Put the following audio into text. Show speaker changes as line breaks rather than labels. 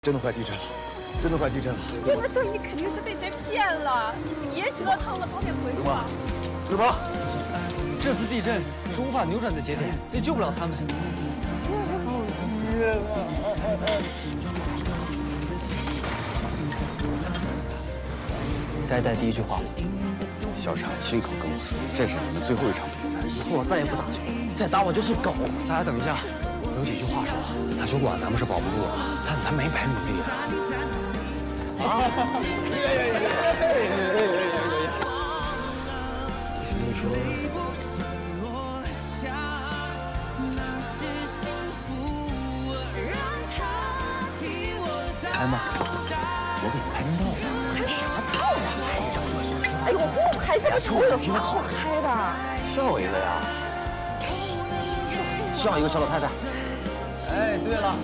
真的快地震了，真的快地震了！
这个时候你肯定是被谁骗了，别折腾了，早点回去吧。
刘鹏，
这次地震是无法扭转的节点，也救不了他们。该带第一句话了。
校长亲口跟我说，这是你们最后一场比赛，以后我再也不打球，再打我就是狗。
大家等一下，有几句话说。
篮球馆咱们是保不住了，但咱没白努力啊！你说，拍吗？我给你拍照。
拍啥照啊？哎呦，不拍这个球有啥好拍的？
笑一个呀！像一个小老太太。
哎，对了。